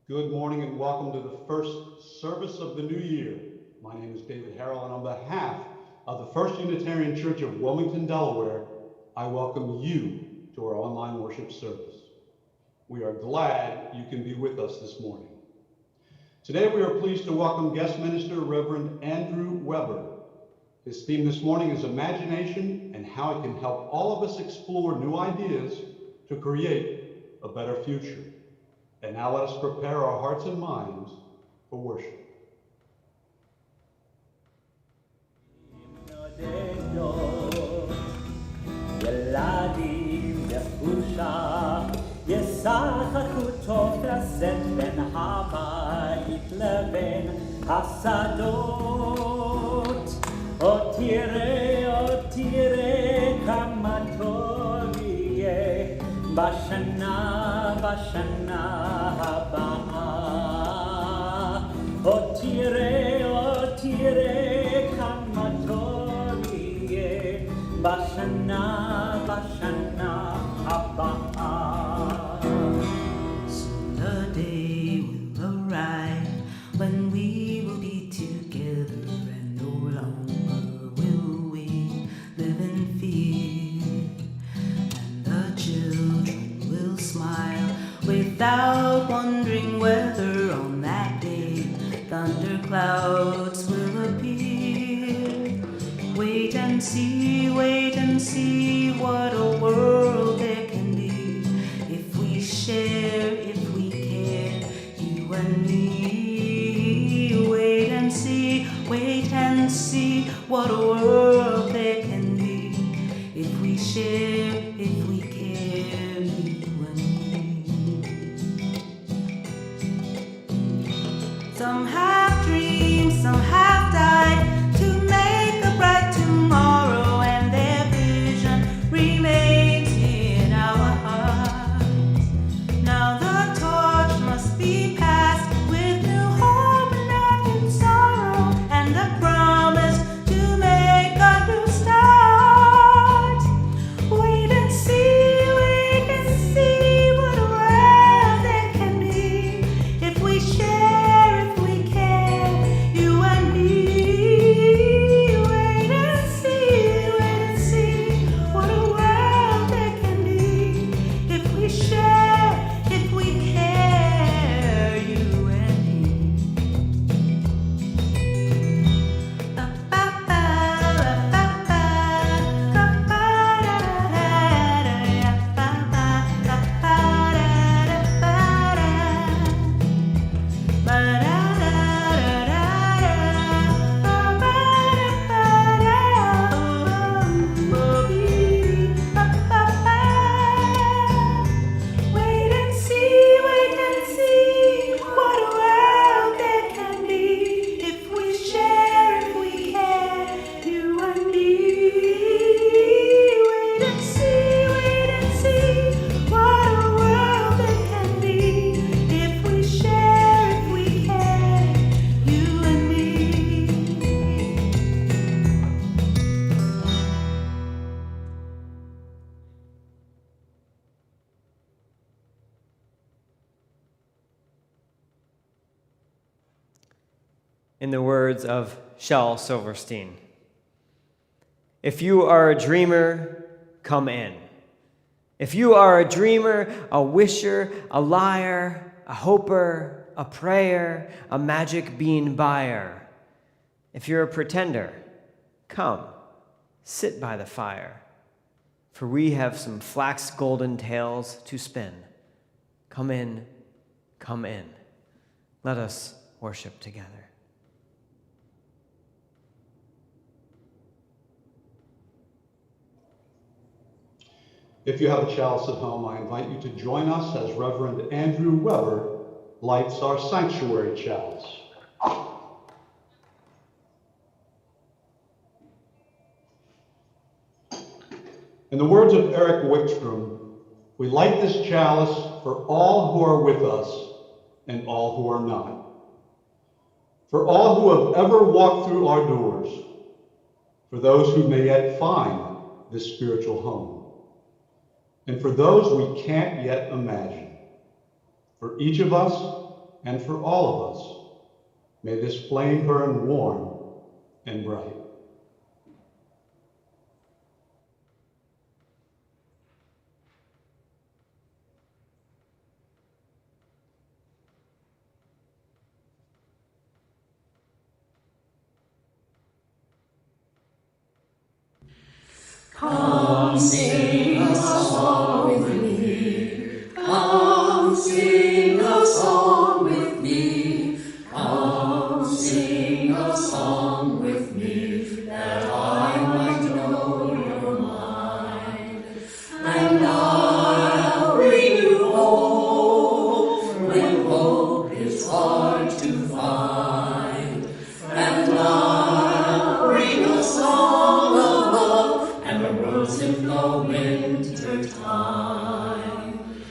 Good morning and welcome to the first service of the new year. My name is David Harrell, and on behalf of the First Unitarian Church of Wilmington, Delaware, I welcome you to our online worship service. We are glad you can be with us this morning. Today we are pleased to welcome guest minister Reverend Andrew Weber. His theme this morning is imagination and how it can help all of us explore new ideas to create a better future. And now let us prepare our hearts and minds for worship. Bashana, Bashana, Haba. Otire, Kamatoriye. Bashana, Bashana, Haba. Soon the day will arrive when we will be together, and no longer will we live in fear. And the children will smile without wondering whether on that day thunderclouds will appear. Wait and see what a world there can be if we share, if we care, you and me. Wait and see what a world there can be if we share, if we care, you and me. Some have dreams, some have died to make a bright tomorrow, and their vision remains in our hearts. Now the torch must be passed with new hope and not in sorrow, and the promise to make a new start. Wait and see what a world there can be if we share, if we care, you and me. Wait and see what a world there can be if we share, if we care, you and me. Wait and see what a world there can be if we share, if we care, you and me. Wait and see what a world there can be if we share, if we care, you and me. In the words of Shel Silverstein, if you are a dreamer, come in. If you are a dreamer, a wisher, a liar, a hoper, a prayer, a magic bean buyer. If you're a pretender, come, sit by the fire. For we have some flax golden tales to spin. Come in, come in. Let us worship together. If you have a chalice at home, I invite you to join us as Reverend Andrew Weber lights our sanctuary chalice. In the words of Eric Wickstrom, we light this chalice for all who are with us and all who are not. For all who have ever walked through our doors, for those who may yet find this spiritual home, and for those we can't yet imagine. For each of us and for all of us, may this flame burn warm and bright. Come sing a song with me. Come sing a song with me. Come sing a song with me, that I might know your mind. And I'll bring you hope when hope is hard to find. And I'll bring a song of love and a rose in the winter time.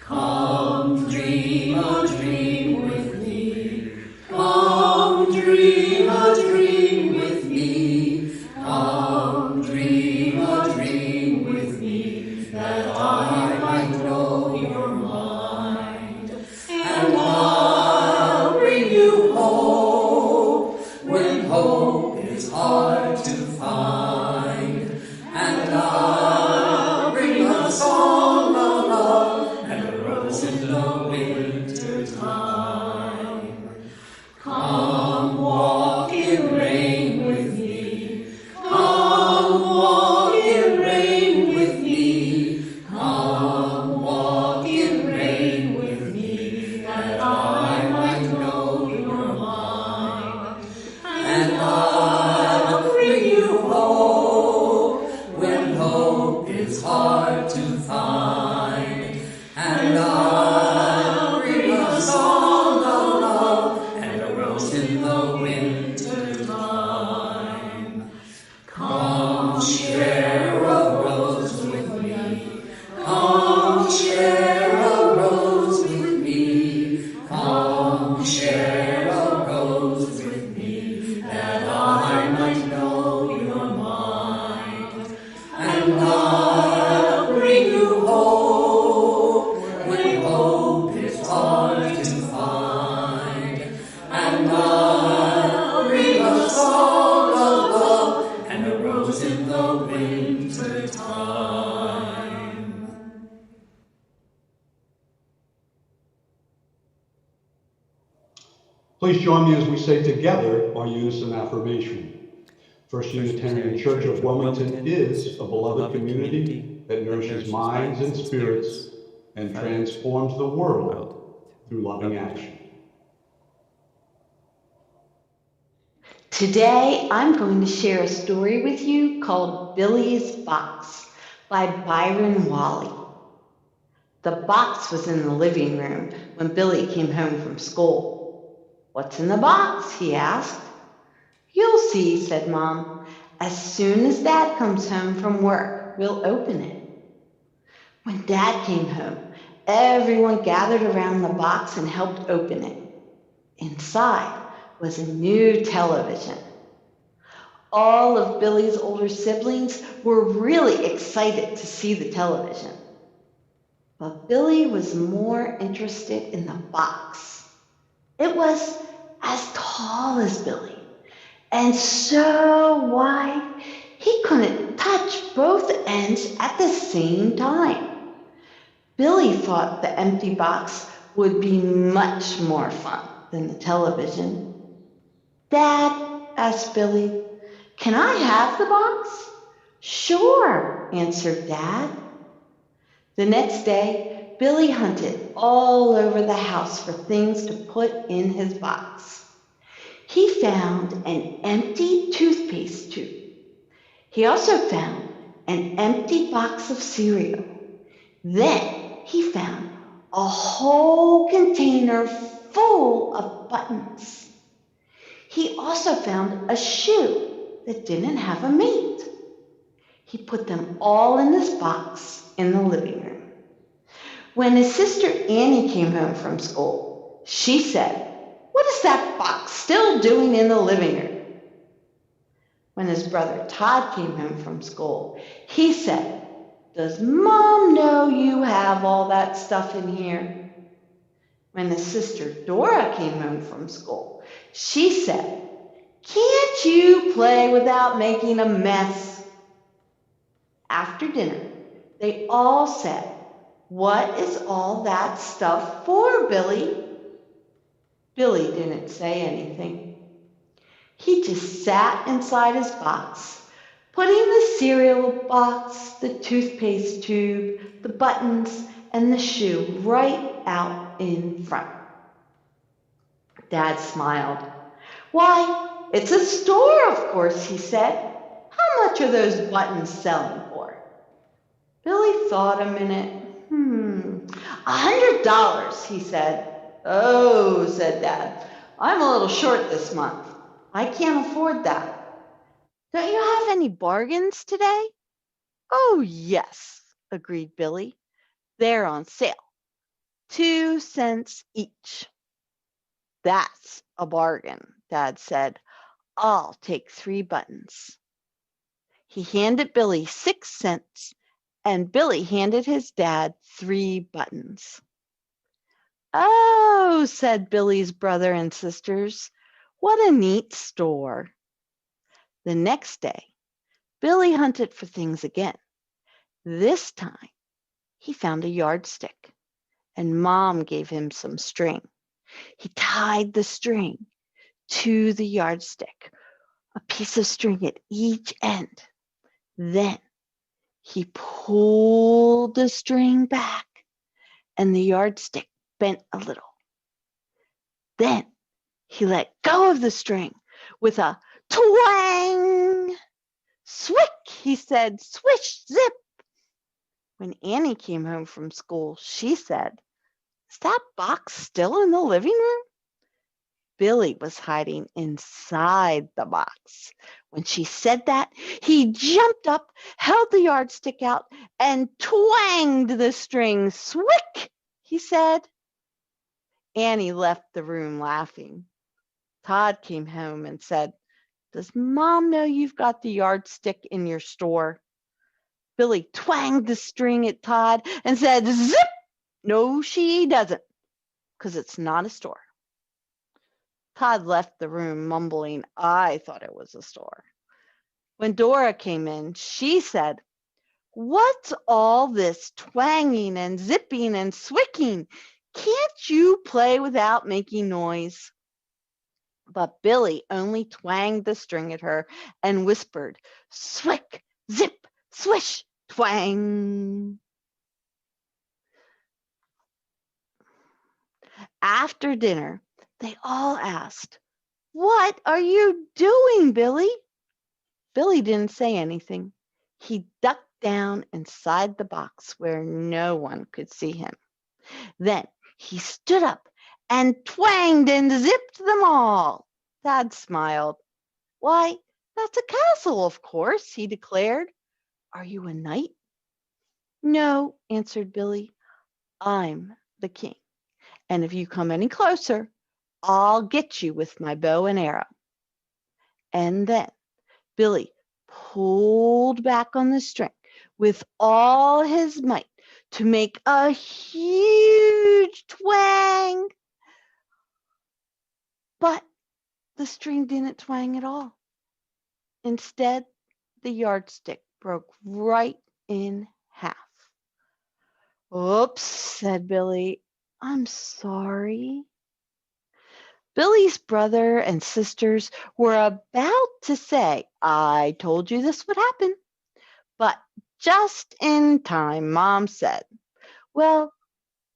Come dream a dream with me. Come dream a dream with me. Come dream a dream with me, that I might know your mind. And I'll bring you hope when hope is hard to find. And I'll bring a song of love and a rose in the winter time. Come walk in rain with me. Come walk in rain with me. Come walk in rain with me, that I might know your mind. And I'll bring you hope when hope is hard to find. And I'll bring a song of love and a rose in the winter time. Come share a rose with me. Come share a rose with me. Come share a rose with me, that I might know your mind. And I'll bring you hope when hope is hard to find. And I'll bring a song of love and a rose in the winter time. Please join me as we say together our unison affirmation. First Unitarian Church of Wilmington is a beloved community that nourishes minds and spirits and transforms the world through loving action. Today, I'm going to share a story with you called Billy's Box by Byron Wally. The box was in the living room when Billy came home from school. "What's in the box?" he asked. "You'll see," said Mom. "As soon as Dad comes home from work, we'll open it." When Dad came home, everyone gathered around the box and helped open it. Inside was a new television. All of Billy's older siblings were really excited to see the television. But Billy was more interested in the box. It was as tall as Billy and so wide he couldn't touch both ends at the same time. Billy thought the empty box would be much more fun than the television. "Dad," asked Billy, "can I have the box?" "Sure," answered Dad. The next day, Billy hunted all over the house for things to put in his box. He found an empty toothpaste tube. He also found an empty box of cereal. Then he found a whole container full of buttons. He also found a shoe that didn't have a mate. He put them all in this box in the living room. When his sister Annie came home from school, she said, "What is that box still doing in the living room?" When his brother Todd came home from school, he said, "Does Mom know you have all that stuff in here?" When his sister Dora came home from school, she said, "Can't you play without making a mess?" After dinner, they all said, "What is all that stuff for, Billy?" Billy didn't say anything. He just sat inside his box, putting the cereal box, the toothpaste tube, the buttons, and the shoe right out in front. Dad smiled. "Why, it's a store, of course," he said. "How much are those buttons selling for?" Billy thought a minute. $100, he said. "Oh," said Dad, "I'm a little short this month. I can't afford that." "Don't you have any bargains today?" "Oh, yes," agreed Billy. "They're on sale. 2 cents each." "That's a bargain," Dad said. "I'll take 3 buttons." He handed Billy 6 cents, and Billy handed his dad 3 buttons. "Oh," said Billy's brother and sisters, "what a neat store." The next day, Billy hunted for things again. This time, he found a yardstick, and Mom gave him some string. He tied the string to the yardstick, a piece of string at each end. Then he pulled the string back, and the yardstick bent a little. Then he let go of the string with a twang. "Swick," he said, "swish, zip." When Annie came home from school, she said, "Is that box still in the living room?" Billy was hiding inside the box. When she said that, he jumped up, held the yardstick out, and twanged the string. "Swick," he said. Annie left the room laughing. Todd came home and said, "Does Mom know you've got the yardstick in your store?" Billy twanged the string at Todd and said, "Zip! No, she doesn't, because it's not a store." Todd left the room mumbling, "I thought it was a store." When Dora came in, she said, "What's all this twanging and zipping and swicking? Can't you play without making noise?" But Billy only twanged the string at her and whispered, "Swick, zip, swish, twang." After dinner, they all asked, "What are you doing, Billy?" Billy didn't say anything. He ducked down inside the box where no one could see him. Then he stood up and twanged and zipped them all. Dad smiled. "Why, that's a castle, of course," he declared. "Are you a knight?" "No," answered Billy. "I'm the king. And if you come any closer, I'll get you with my bow and arrow." And then Billy pulled back on the string with all his might to make a huge twang. But the string didn't twang at all. Instead, the yardstick broke right in half. "Oops," said Billy. "I'm sorry." Billy's brother and sisters were about to say, "I told you this would happen." But just in time, Mom said, "Well,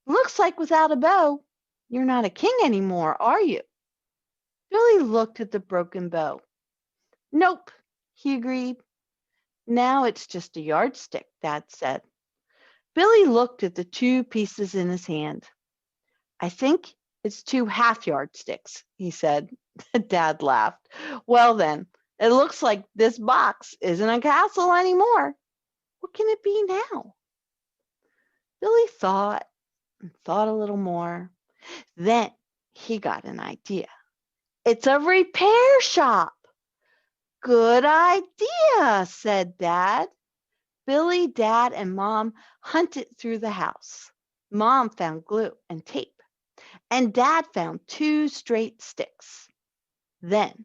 Looks like without a bow, you're not a king anymore, are you? Billy looked at the broken bow. Nope, he agreed. Now it's just a yardstick, Dad said. Billy looked at the two pieces in his hand. I think it's two half yardsticks, he said. Dad laughed. Well, then, it looks like this box isn't a castle anymore. What can it be now? Billy thought and thought a little more. Then he got an idea. It's a repair shop. Good idea, said Dad. Billy, Dad, and Mom hunted through the house. Mom found glue and tape, and Dad found two straight sticks. Then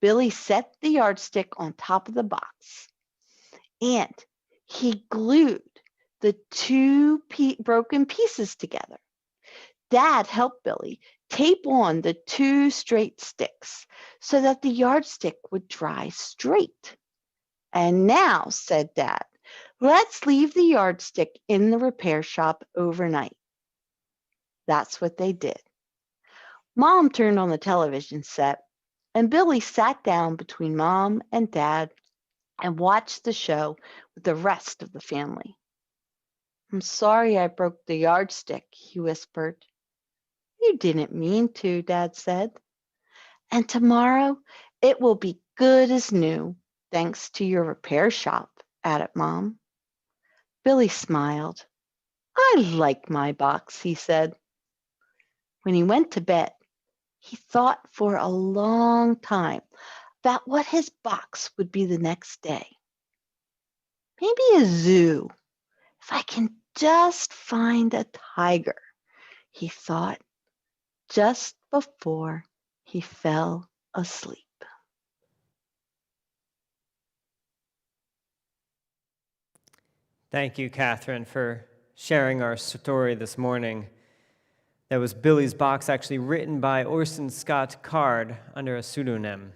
Billy set the yardstick on top of the box, and he glued the two broken pieces together. Dad helped Billy tape on the two straight sticks so that the yardstick would dry straight. And now, said Dad, let's leave the yardstick in the repair shop overnight. That's what they did. Mom turned on the television set, and Billy sat down between Mom and Dad and watched the show with the rest of the family. I'm sorry I broke the yardstick, he whispered. You didn't mean to, Dad said. And tomorrow it will be good as new, thanks to your repair shop, added Mom. Billy smiled. I like my box, he said. When he went to bed, he thought for a long time about what his box would be the next day. Maybe a zoo, if I can just find a tiger, he thought, just before he fell asleep. Thank you, Catherine, for sharing our story this morning. That was Billy's Box, actually written by Orson Scott Card under a pseudonym.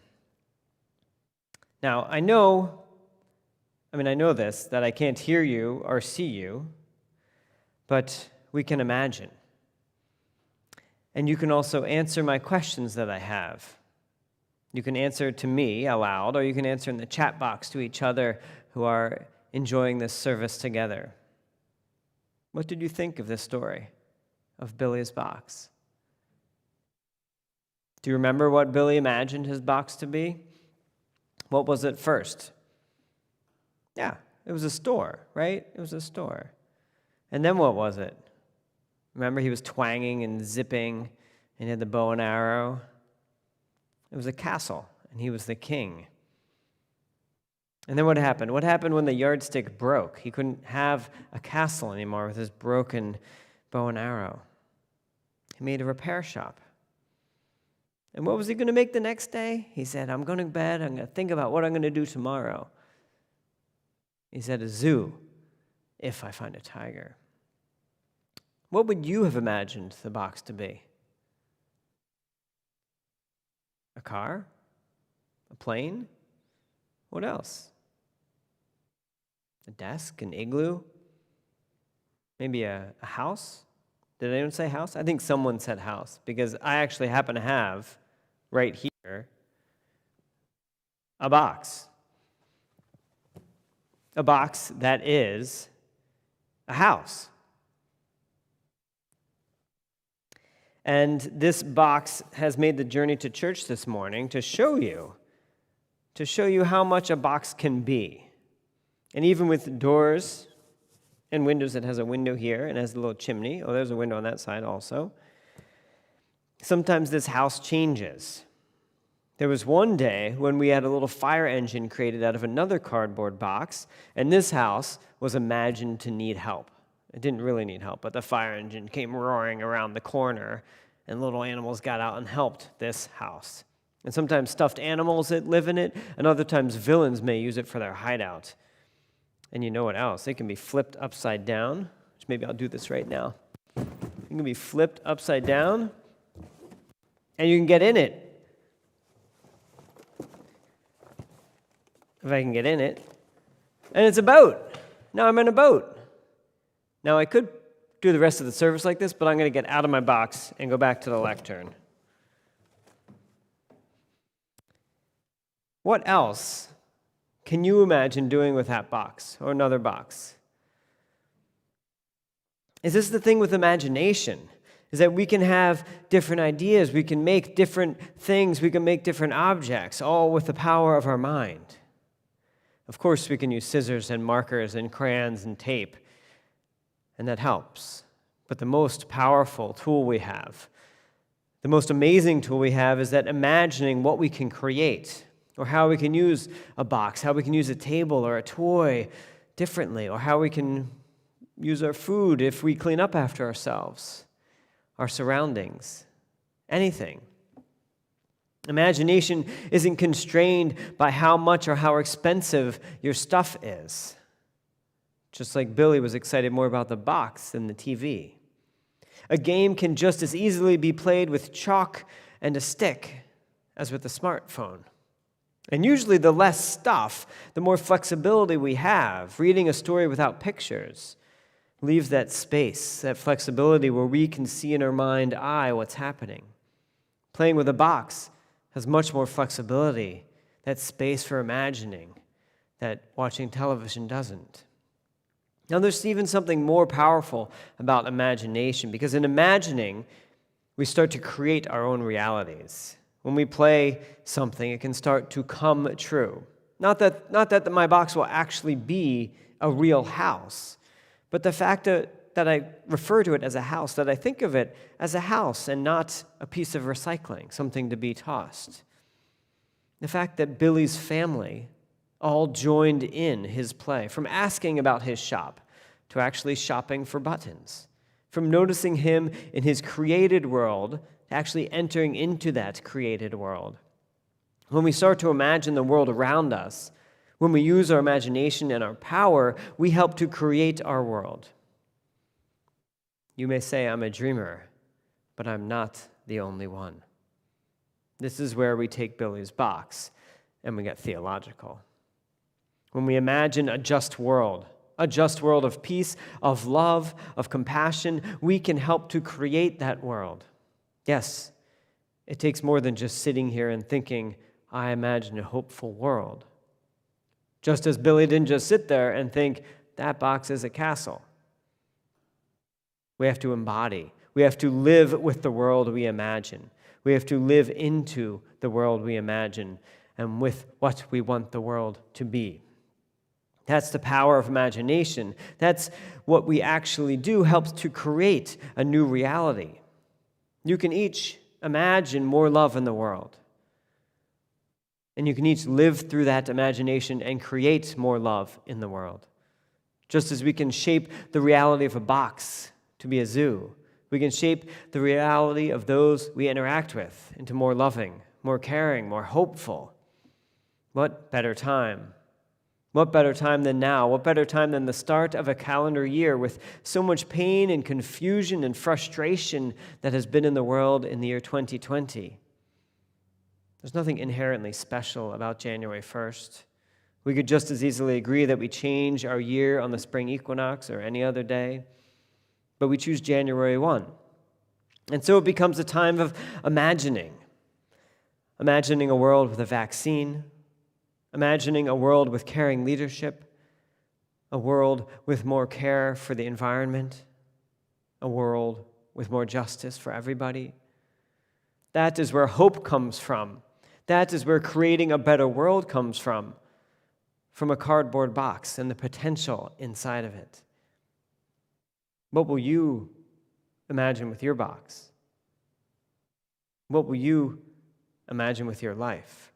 Now, I know this, that I can't hear you or see you, but we can imagine. And you can also answer my questions that I have. You can answer to me aloud, or you can answer in the chat box to each other who are enjoying this service together. What did you think of this story of Billy's Box? Do you remember what Billy imagined his box to be? What was it first? Yeah, it was a store, right? It was a store. And then what was it? Remember, he was twanging and zipping, and he had the bow and arrow. It was a castle, and he was the king. And then what happened? What happened when the yardstick broke? He couldn't have a castle anymore with his broken bow and arrow. He made a repair shop. And what was he going to make the next day? He said, I'm going to bed. I'm going to think about what I'm going to do tomorrow. He said, a zoo, if I find a tiger. What would you have imagined the box to be? A car? A plane? What else? A desk? An igloo? Maybe a house? Did anyone say house? I think someone said house, because I actually happen to have, right here, a box. A box that is a house. And this box has made the journey to church this morning to show you how much a box can be. And even with doors and windows, it has a window here and has a little chimney. Oh, there's a window on that side also. Sometimes this house changes. There was one day when we had a little fire engine created out of another cardboard box, and this house was imagined to need help. It didn't really need help, but the fire engine came roaring around the corner, and little animals got out and helped this house. And sometimes stuffed animals that live in it, and other times villains may use it for their hideout. And you know what else? It can be flipped upside down, which maybe I'll do this right now. It can be flipped upside down, and you can get in it. If I can get in it. And it's a boat. Now I'm in a boat. Now I could do the rest of the service like this, but I'm going to get out of my box and go back to the lectern. What else can you imagine doing with that box or another box? Is this the thing with imagination? Is that we can have different ideas, we can make different things, we can make different objects, all with the power of our mind. Of course, we can use scissors and markers and crayons and tape, and that helps. But the most powerful tool we have, the most amazing tool we have, is that imagining what we can create, or how we can use a box, how we can use a table or a toy differently, or how we can use our food if we clean up after ourselves, our surroundings, anything. Imagination isn't constrained by how much or how expensive your stuff is. Just like Billy was excited more about the box than the TV. A game can just as easily be played with chalk and a stick as with a smartphone. And usually the less stuff, the more flexibility we have. Reading a story without pictures leaves that space, that flexibility where we can see in our mind's eye what's happening. Playing with a box has much more flexibility, that space for imagining, that watching television doesn't. Now, there's even something more powerful about imagination, because in imagining, we start to create our own realities. When we play something, it can start to come true. Not that my box will actually be a real house, but the fact that I refer to it as a house, that I think of it as a house and not a piece of recycling, something to be tossed. The fact that Billy's family all joined in his play, from asking about his shop to actually shopping for buttons, from noticing him in his created world to actually entering into that created world. When we start to imagine the world around us, when we use our imagination and our power, we help to create our world. You may say I'm a dreamer, but I'm not the only one. This is where we take Billy's box and we get theological. When we imagine a just world of peace, of love, of compassion, we can help to create that world. Yes, it takes more than just sitting here and thinking, I imagine a hopeful world. Just as Billy didn't just sit there and think, that box is a castle. We have to embody. We have to live with the world we imagine. We have to live into the world we imagine and with what we want the world to be. That's the power of imagination. That's what we actually do, helps to create a new reality. You can each imagine more love in the world. And you can each live through that imagination and create more love in the world. Just as we can shape the reality of a box to be a zoo, we can shape the reality of those we interact with into more loving, more caring, more hopeful. What better time? What better time than now? What better time than the start of a calendar year with so much pain and confusion and frustration that has been in the world in the year 2020? There's nothing inherently special about January 1st. We could just as easily agree that we change our year on the spring equinox or any other day, but we choose January 1. And so it becomes a time of imagining a world with a vaccine, imagining a world with caring leadership, a world with more care for the environment, a world with more justice for everybody. That is where hope comes from. That is where creating a better world comes from a cardboard box and the potential inside of it. What will you imagine with your box? What will you imagine with your life?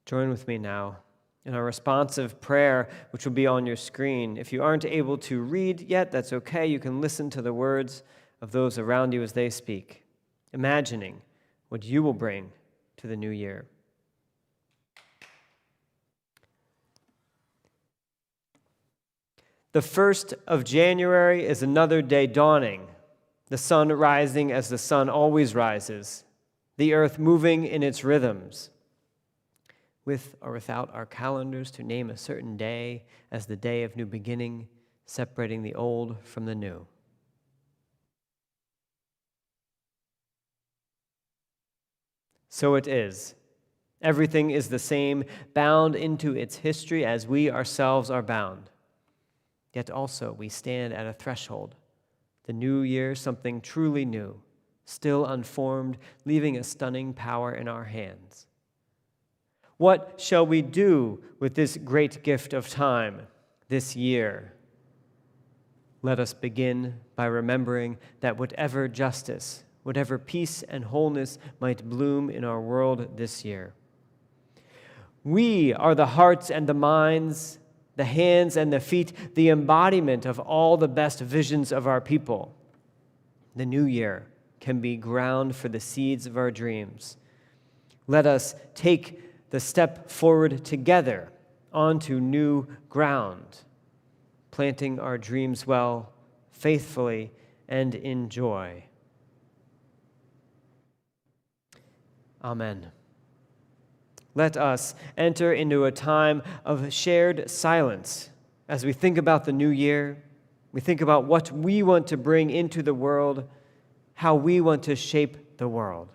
Join with me now in our responsive prayer, which will be on your screen. If you aren't able to read yet, that's okay. You can listen to the words of those around you as they speak, imagining what you will bring to the new year. The 1st of January is another day dawning, the sun rising as the sun always rises, the earth moving in its rhythms. with or without our calendars, to name a certain day as the day of new beginning, separating the old from the new. So it is. Everything is the same, bound into its history as we ourselves are bound. Yet also we stand at a threshold. The new year, something truly new, still unformed, leaving a stunning power in our hands. What shall we do with this great gift of time, this year? Let us begin by remembering that whatever justice, whatever peace and wholeness might bloom in our world this year, we are the hearts and the minds, the hands and the feet, the embodiment of all the best visions of our people. The new year can be ground for the seeds of our dreams. Let us take the step forward together onto new ground, planting our dreams well, faithfully, and in joy. Amen. Let us enter into a time of shared silence as we think about the new year. We think about what we want to bring into the world, how we want to shape the world.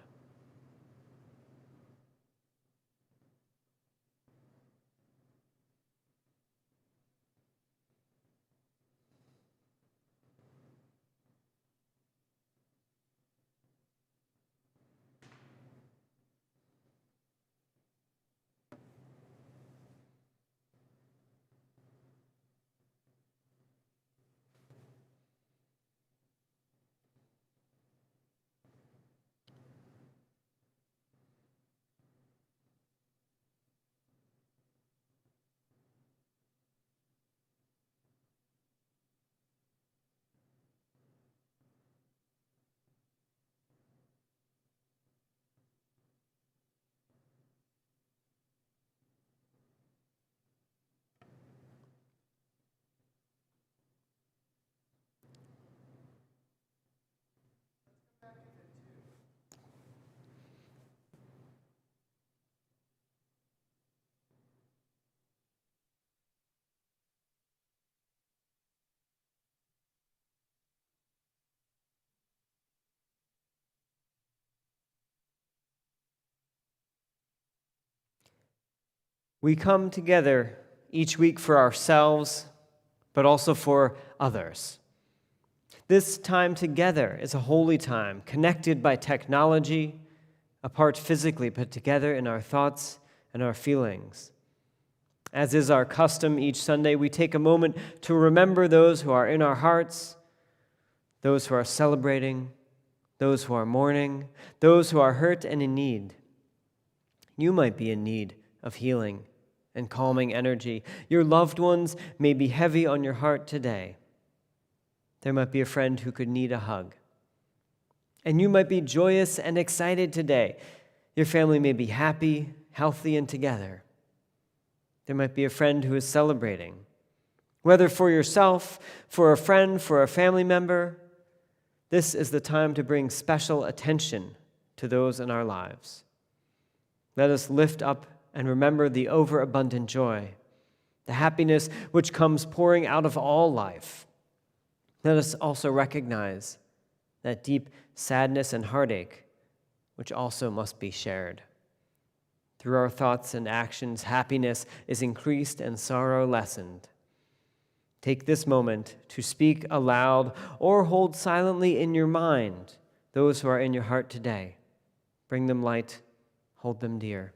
We come together each week for ourselves, but also for others. This time together is a holy time, connected by technology, apart physically, but together in our thoughts and our feelings. As is our custom each Sunday, we take a moment to remember those who are in our hearts, those who are celebrating, those who are mourning, those who are hurt and in need. You might be in need of healing and calming energy. Your loved ones may be heavy on your heart today. There might be a friend who could need a hug. And you might be joyous and excited today. Your family may be happy, healthy, and together. There might be a friend who is celebrating. Whether for yourself, for a friend, for a family member, this is the time to bring special attention to those in our lives. Let us lift up and remember the overabundant joy, the happiness which comes pouring out of all life. Let us also recognize that deep sadness and heartache, which also must be shared. Through our thoughts and actions, happiness is increased and sorrow lessened. Take this moment to speak aloud or hold silently in your mind those who are in your heart today. Bring them light, hold them dear.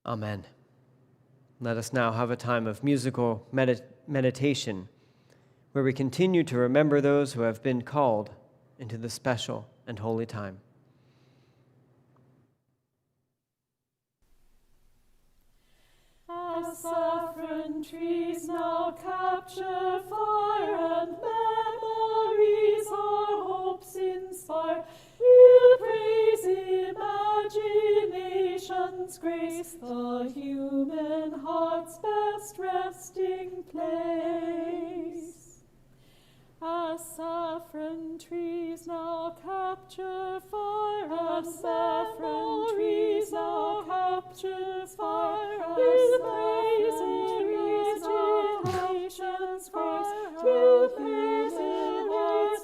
Amen. Let us now have a time of musical meditation where we continue to remember those who have been called into the special and holy time. As saffron trees now capture fire and memories our hopes inspire, we'll praise imagination's grace, the human heart's best resting place. As saffron trees now capture fire, as saffron trees now capture fire, we'll praise imagination's grace, we'll praise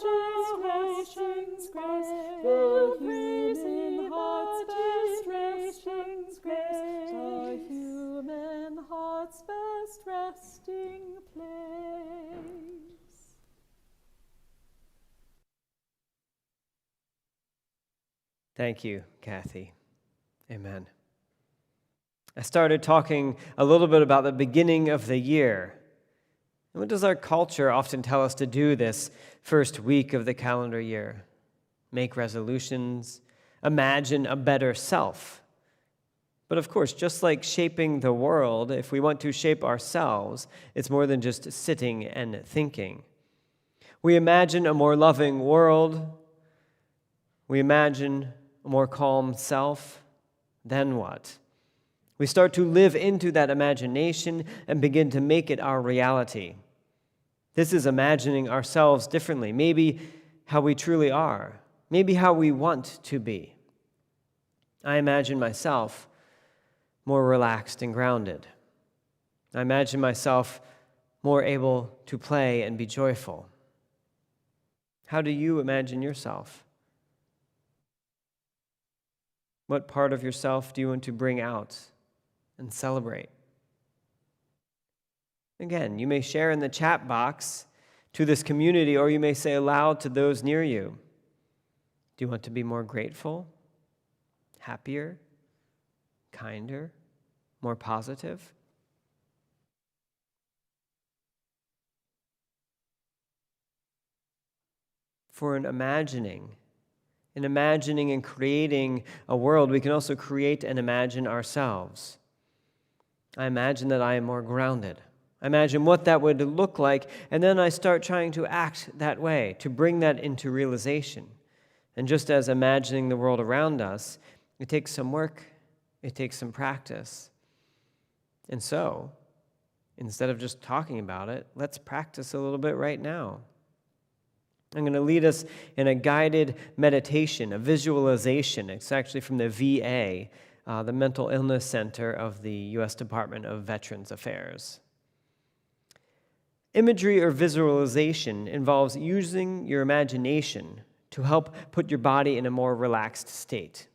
imagination's grace, we'll praise imagination's grace, the human heart's best resting place. Thank you, Kathy. Amen. I started talking a little bit about the beginning of the year. And what does our culture often tell us to do this first week of the calendar year? Make resolutions, imagine a better self. But of course, just like shaping the world, if we want to shape ourselves, it's more than just sitting and thinking. We imagine a more loving world. We imagine a more calm self. Then what? We start to live into that imagination and begin to make it our reality. This is imagining ourselves differently, maybe how we truly are, maybe how we want to be. I imagine myself more relaxed and grounded. I imagine myself more able to play and be joyful. How do you imagine yourself? What part of yourself do you want to bring out and celebrate? Again, you may share in the chat box to this community, or you may say aloud to those near you. Do you want to be more grateful, happier, kinder, more positive? For in imagining and creating a world, we can also create and imagine ourselves. I imagine that I am more grounded. I imagine what that would look like, and then I start trying to act that way, to bring that into realization. And just as imagining the world around us, it takes some work, it takes some practice. And so, instead of just talking about it, let's practice a little bit right now. I'm going to lead us in a guided meditation, a visualization. It's actually from the VA, the Mental Illness Center of the U.S. Department of Veterans Affairs. Imagery or visualization involves using your imagination to help put your body in a more relaxed state.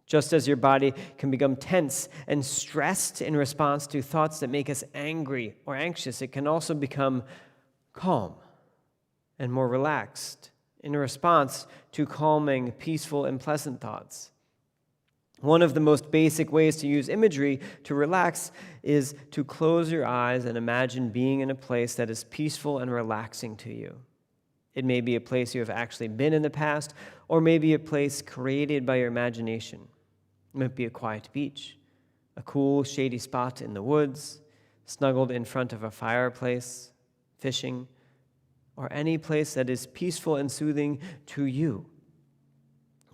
Just as your body can become tense and stressed in response to thoughts that make us angry or anxious, it can also become calm and more relaxed in response to calming, peaceful, and pleasant thoughts. One of the most basic ways to use imagery to relax is to close your eyes and imagine being in a place that is peaceful and relaxing to you. It may be a place you have actually been in the past, or maybe a place created by your imagination. It might be a quiet beach, a cool, shady spot in the woods, snuggled in front of a fireplace, fishing, or any place that is peaceful and soothing to you.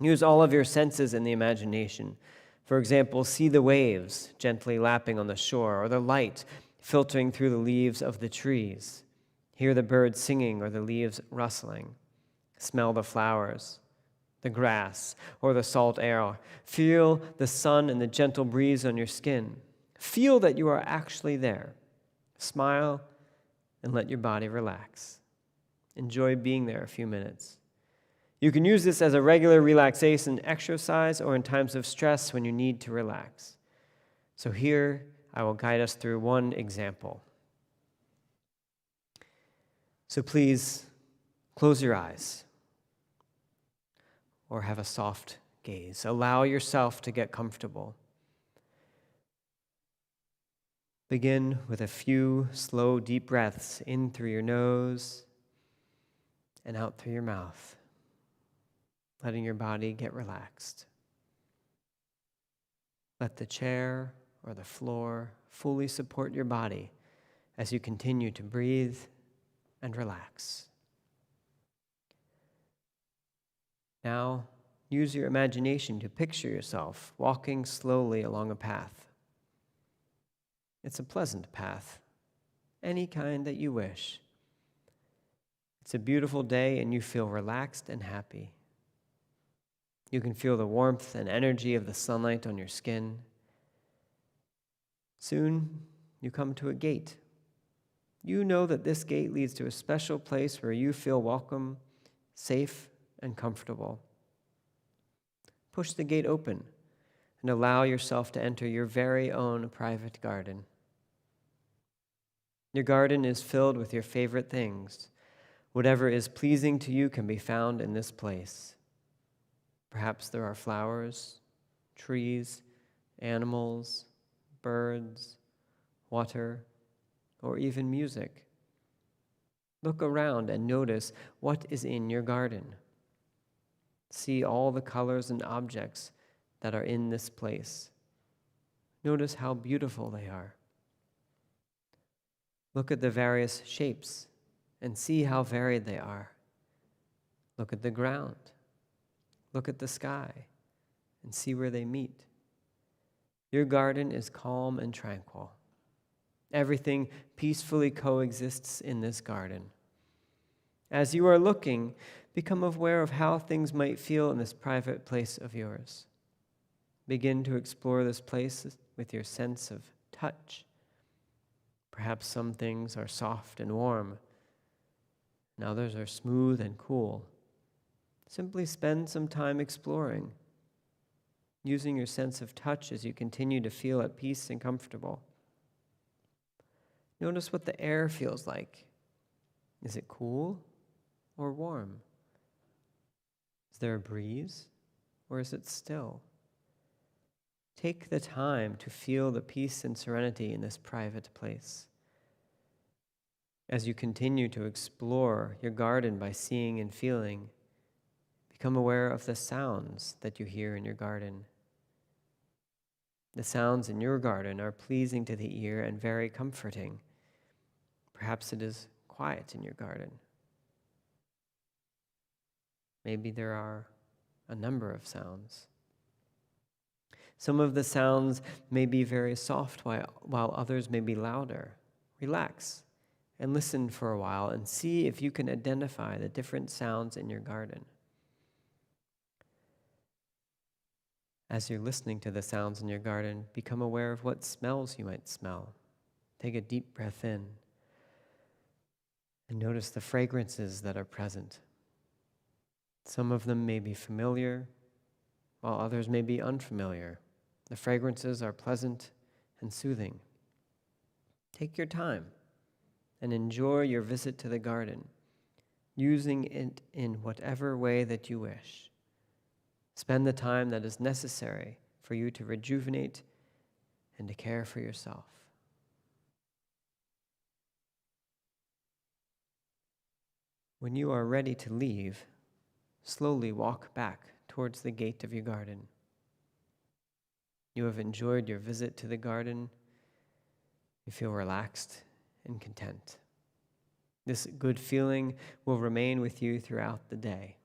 Use all of your senses in the imagination. For example, see the waves gently lapping on the shore, or the light filtering through the leaves of the trees. Hear the birds singing or the leaves rustling. Smell the flowers, the grass, or the salt air. Feel the sun and the gentle breeze on your skin. Feel that you are actually there. Smile and let your body relax. Enjoy being there a few minutes. You can use this as a regular relaxation exercise or in times of stress when you need to relax. So here, I will guide us through one example. So please, close your eyes or have a soft gaze. Allow yourself to get comfortable. Begin with a few slow, deep breaths in through your nose and out through your mouth, letting your body get relaxed. Let the chair or the floor fully support your body as you continue to breathe and relax. Now, use your imagination to picture yourself walking slowly along a path. It's a pleasant path, any kind that you wish. It's a beautiful day and you feel relaxed and happy. You can feel the warmth and energy of the sunlight on your skin. Soon, you come to a gate. You know that this gate leads to a special place where you feel welcome, safe, and comfortable. Push the gate open and allow yourself to enter your very own private garden. Your garden is filled with your favorite things. Whatever is pleasing to you can be found in this place. Perhaps there are flowers, trees, animals, birds, water, or even music. Look around and notice what is in your garden. See all the colors and objects that are in this place. Notice how beautiful they are. Look at the various shapes and see how varied they are. Look at the ground. Look at the sky and see where they meet. Your garden is calm and tranquil. Everything peacefully coexists in this garden. As you are looking, become aware of how things might feel in this private place of yours. Begin to explore this place with your sense of touch. Perhaps some things are soft and warm, and others are smooth and cool. Simply spend some time exploring, using your sense of touch as you continue to feel at peace and comfortable. Notice what the air feels like. Is it cool or warm? Is there a breeze or is it still? Take the time to feel the peace and serenity in this private place. As you continue to explore your garden by seeing and feeling, become aware of the sounds that you hear in your garden. The sounds in your garden are pleasing to the ear and very comforting. Perhaps it is quiet in your garden. Maybe there are a number of sounds. Some of the sounds may be very soft while others may be louder. Relax and listen for a while and see if you can identify the different sounds in your garden. As you're listening to the sounds in your garden, become aware of what smells you might smell. Take a deep breath in and notice the fragrances that are present. Some of them may be familiar, while others may be unfamiliar. The fragrances are pleasant and soothing. Take your time and enjoy your visit to the garden, using it in whatever way that you wish. Spend the time that is necessary for you to rejuvenate and to care for yourself. When you are ready to leave, slowly walk back towards the gate of your garden. You have enjoyed your visit to the garden. You feel relaxed and content. This good feeling will remain with you throughout the day.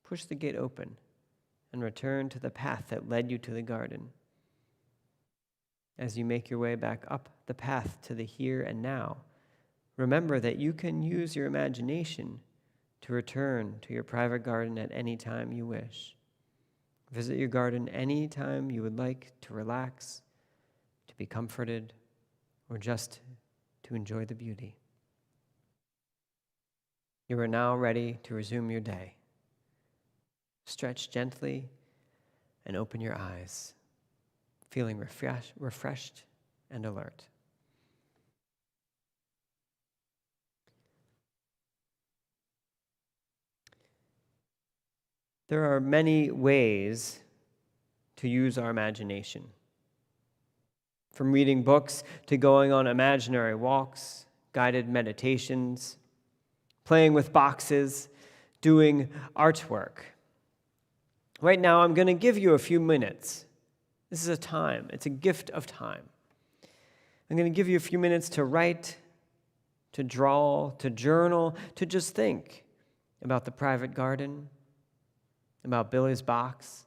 Push the gate open and return to the path that led you to the garden. As you make your way back up the path to the here and now, remember that you can use your imagination to return to your private garden at any time you wish. Visit your garden any time you would like to relax, to be comforted, or just to enjoy the beauty. You are now ready to resume your day. Stretch gently and open your eyes, feeling refreshed and alert. There are many ways to use our imagination. From reading books to going on imaginary walks, guided meditations, playing with boxes, doing artwork. Right now, I'm going to give you a few minutes. This is a time. It's a gift of time. I'm going to give you a few minutes to write, to draw, to journal, to just think about the private garden, about Billy's box,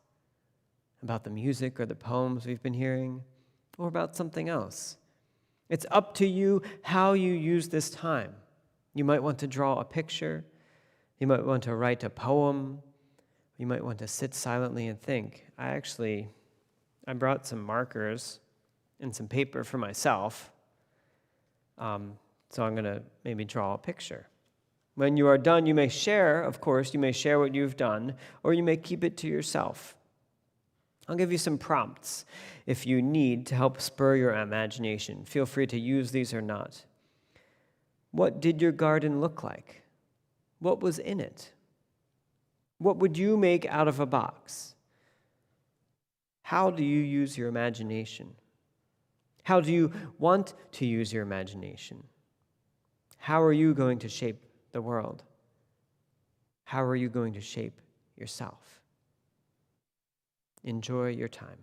about the music or the poems we've been hearing, or about something else. It's up to you how you use this time. You might want to draw a picture. You might want to write a poem. You might want to sit silently and think. I brought some markers and some paper for myself. So I'm going to maybe draw a picture. When you are done, you may share, of course, you may share what you've done, or you may keep it to yourself. I'll give you some prompts if you need to help spur your imagination. Feel free to use these or not. What did your garden look like? What was in it? What would you make out of a box? How do you use your imagination? How do you want to use your imagination? How are you going to shape the world? How are you going to shape yourself? Enjoy your time.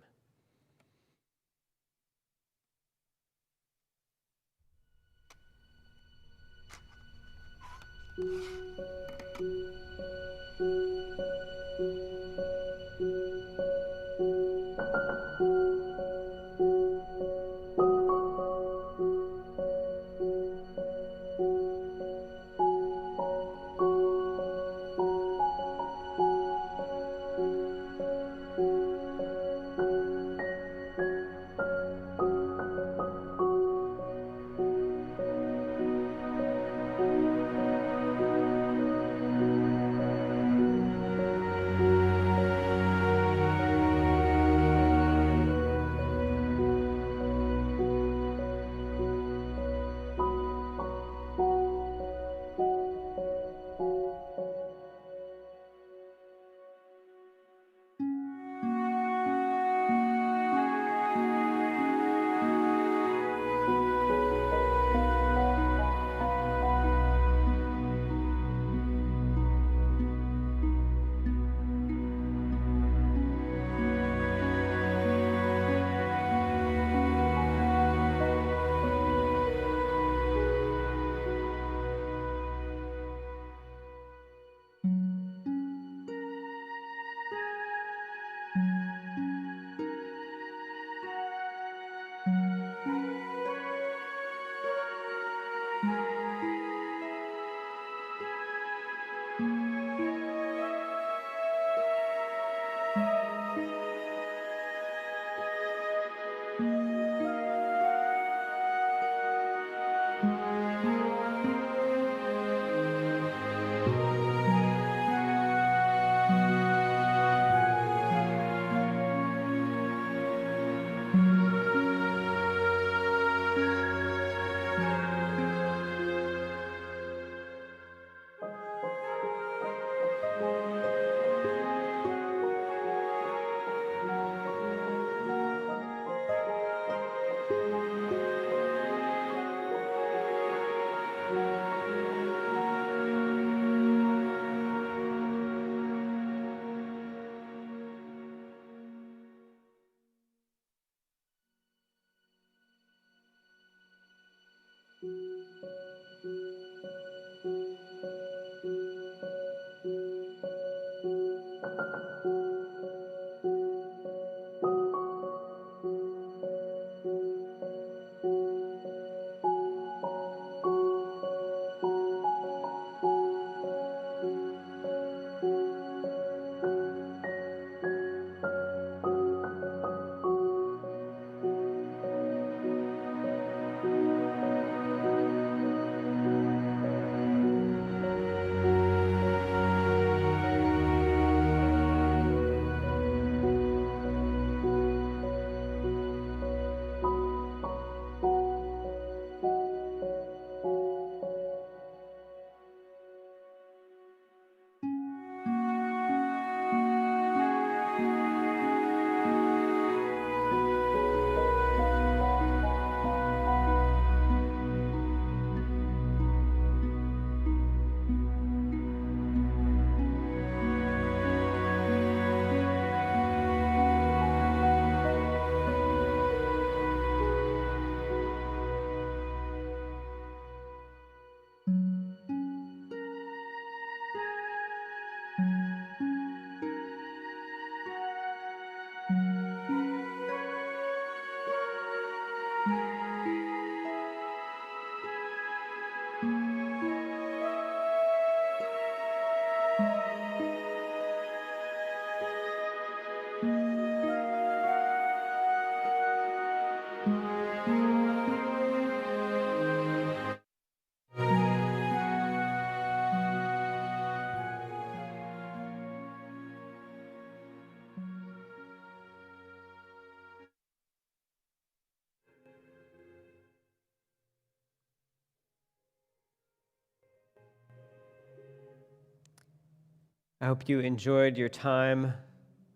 I hope you enjoyed your time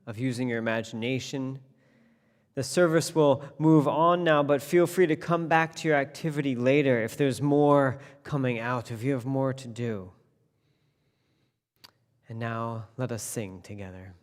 of using your imagination. The service will move on now, but feel free to come back to your activity later if there's more coming out, if you have more to do. And now let us sing together.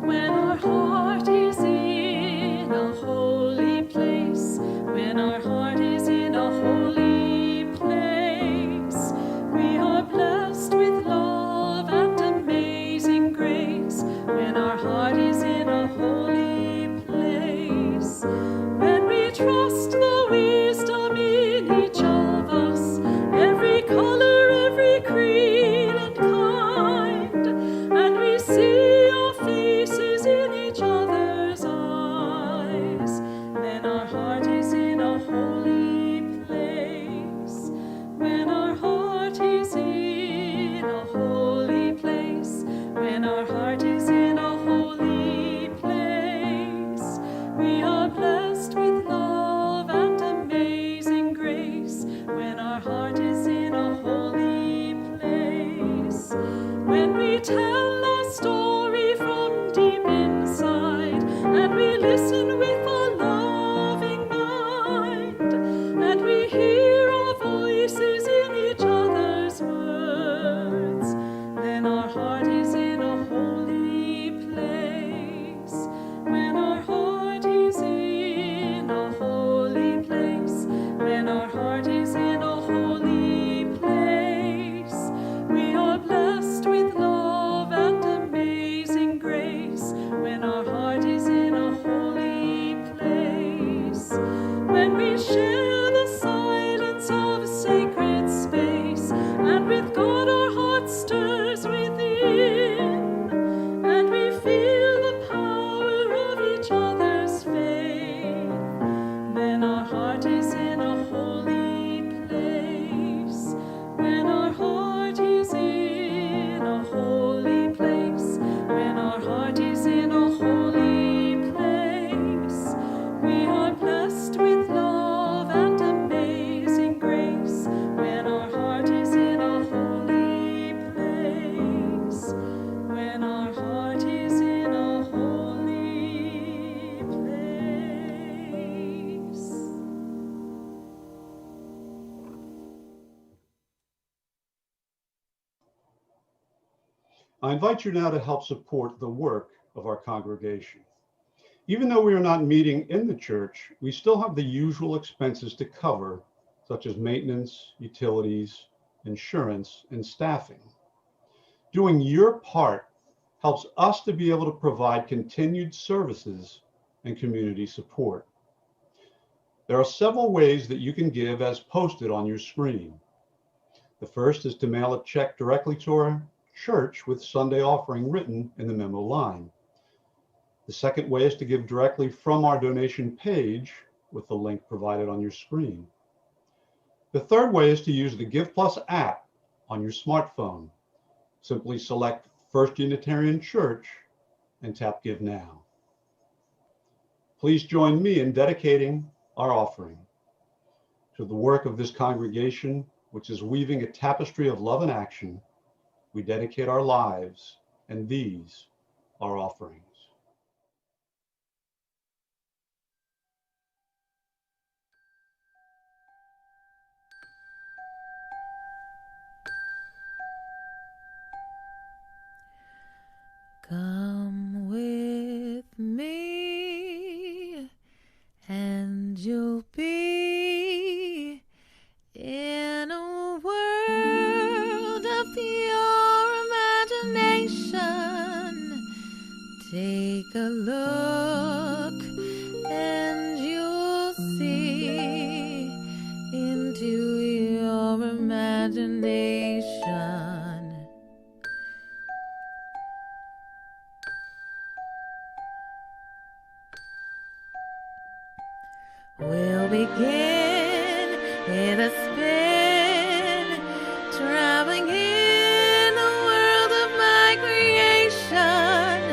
When our heart is in a holy place, when our heart is in a holy place, we are blessed with love and amazing grace. When our heart is in a holy place, when we trust the wisdom in each of us, every color, every creed and kind, and we see our faces in each other's eyes, then our heart is in a holy place. When our heart is in a holy place, when our heart is in a holy place, we are blessed with love and amazing grace. When our heart is in a holy place, when we tell a story from deep inside, and we listen with a loving mind, and we hear our voices in each other's words, then our heart is in a holy place. When our heart is in a holy place, when our heart is in a holy place, we are blessed with love and amazing grace. When our heart is in a holy place, when we share the silence of a sacred space, and with God our heart stirs within, and we feel the power of each other's faith, then our heart is in a holy place. When our heart is in a holy place, when our heart is in a holy place, we are blessed with love and amazing grace. When our heart is in a holy place, when our heart is in a holy place. I invite you now to help support the work of our congregation. Even though we are not meeting in the church, we still have the usual expenses to cover, such as maintenance, utilities, insurance, and staffing. Doing your part helps us to be able to provide continued services and community support. There are several ways that you can give as posted on your screen. The first is to mail a check directly to our church with Sunday offering written in the memo line. The second way is to give directly from our donation page with the link provided on your screen. The third way is to use the Give Plus app on your smartphone. Simply select First Unitarian Church and tap Give Now. Please join me in dedicating our offering to the work of this congregation, which is weaving a tapestry of love and action. We dedicate our lives, and these are offerings. Come with me, and you'll be in a world of pure imagination. Take a look, and you'll see into your imagination. We'll begin with a spin, traveling in the world of my creation.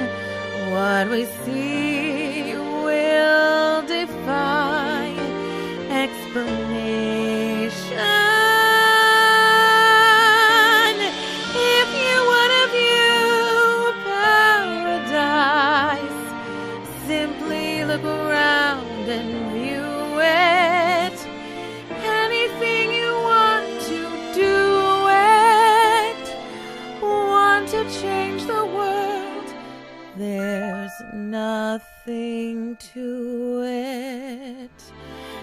nothing to it,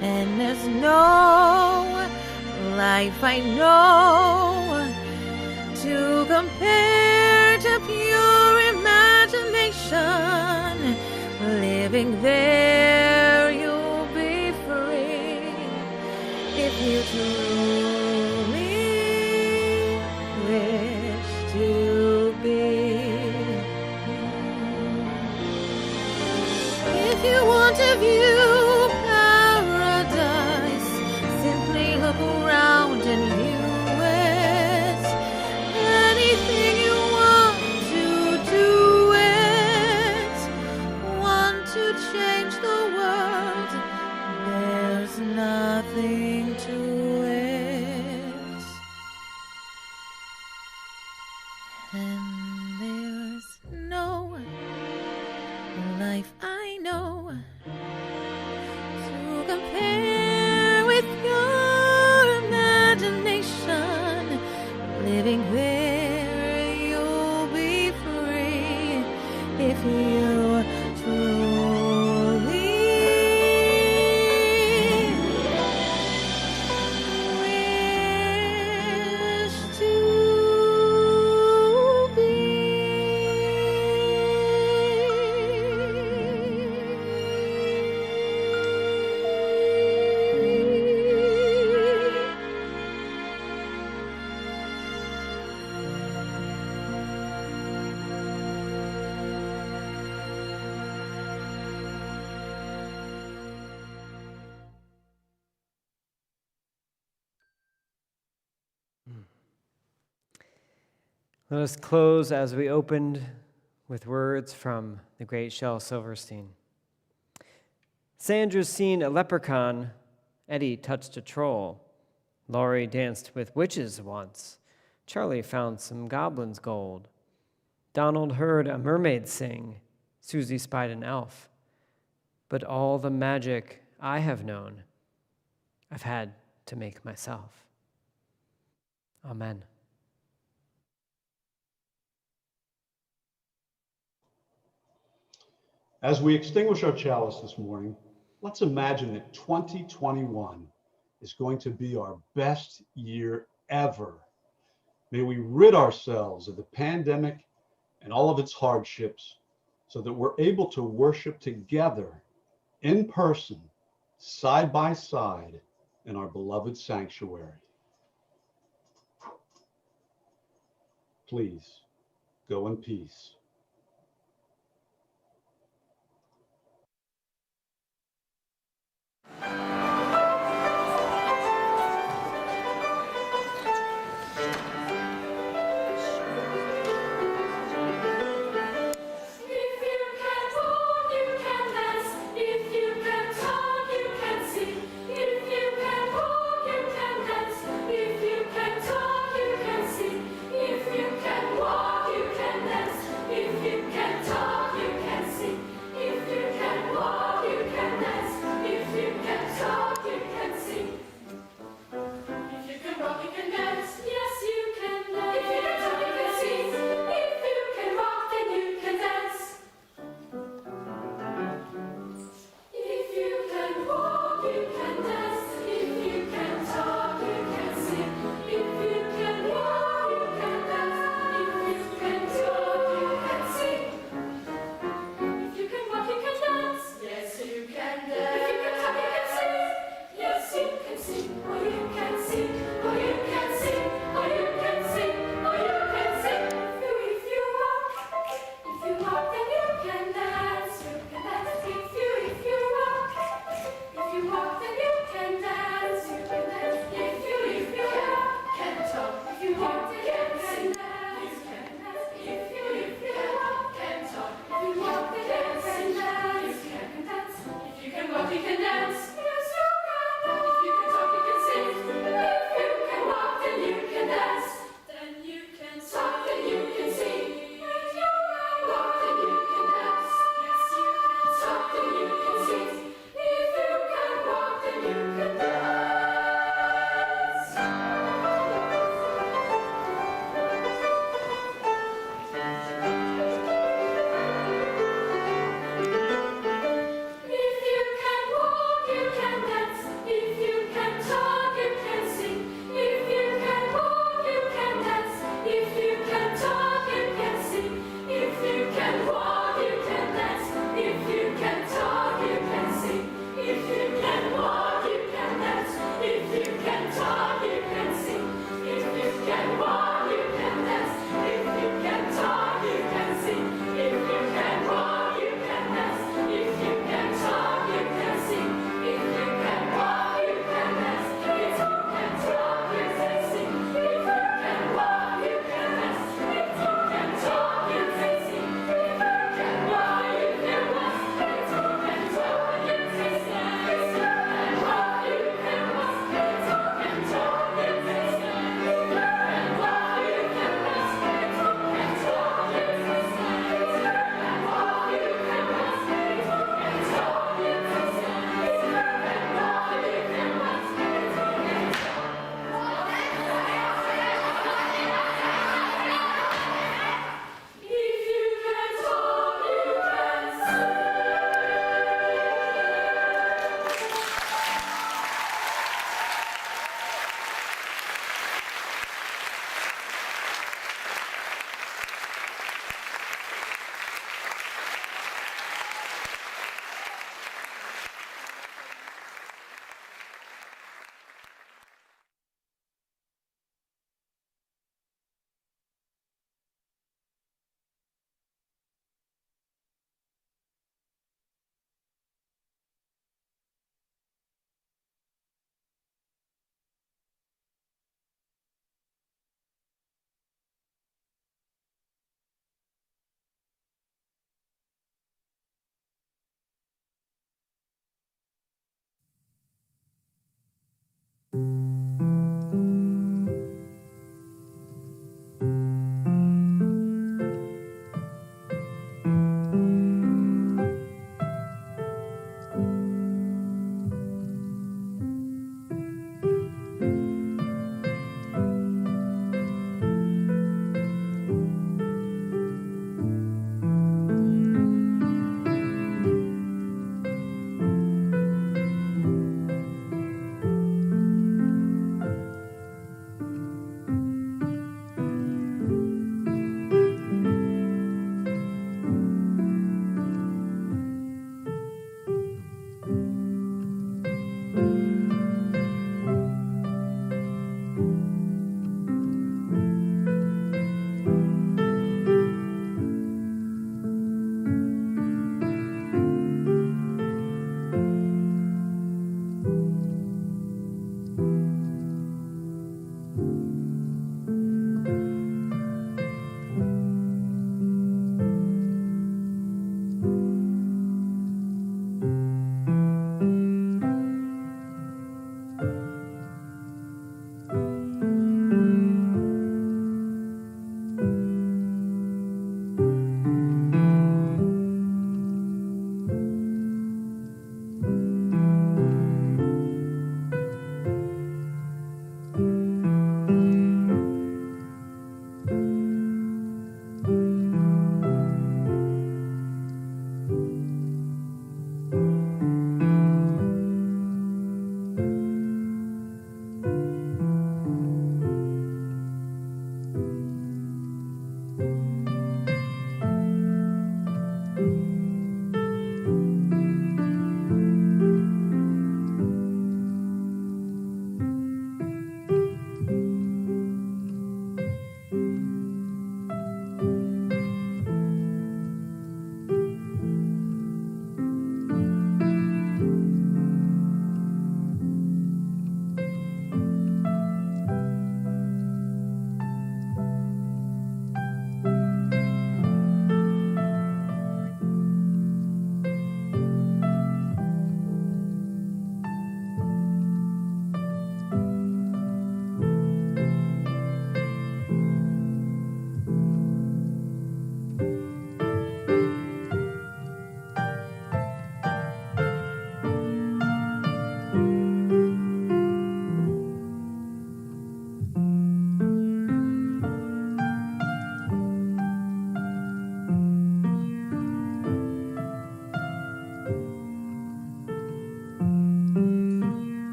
and there's no life I know to compare to pure imagination. Living there, you'll be free if you truly wish to be. If you want to view paradise, simply look around and view it. Anything you want to do it. Want to change the world, there's nothing to it. And there's no life I know to compare with your imagination. Living there, you'll be free if you truly wish to Let us close as we opened with words from the great Shel Silverstein. Sandra's seen a leprechaun, Eddie touched a troll, Laurie danced with witches once, Charlie found some goblin's gold, Donald heard a mermaid sing, Susie spied an elf. But all the magic I have known, I've had to make myself. Amen. As we extinguish our chalice this morning, let's imagine that 2021 is going to be our best year ever. May we rid ourselves of the pandemic and all of its hardships so that we're able to worship together in person, side by side, in our beloved sanctuary. Please go in peace.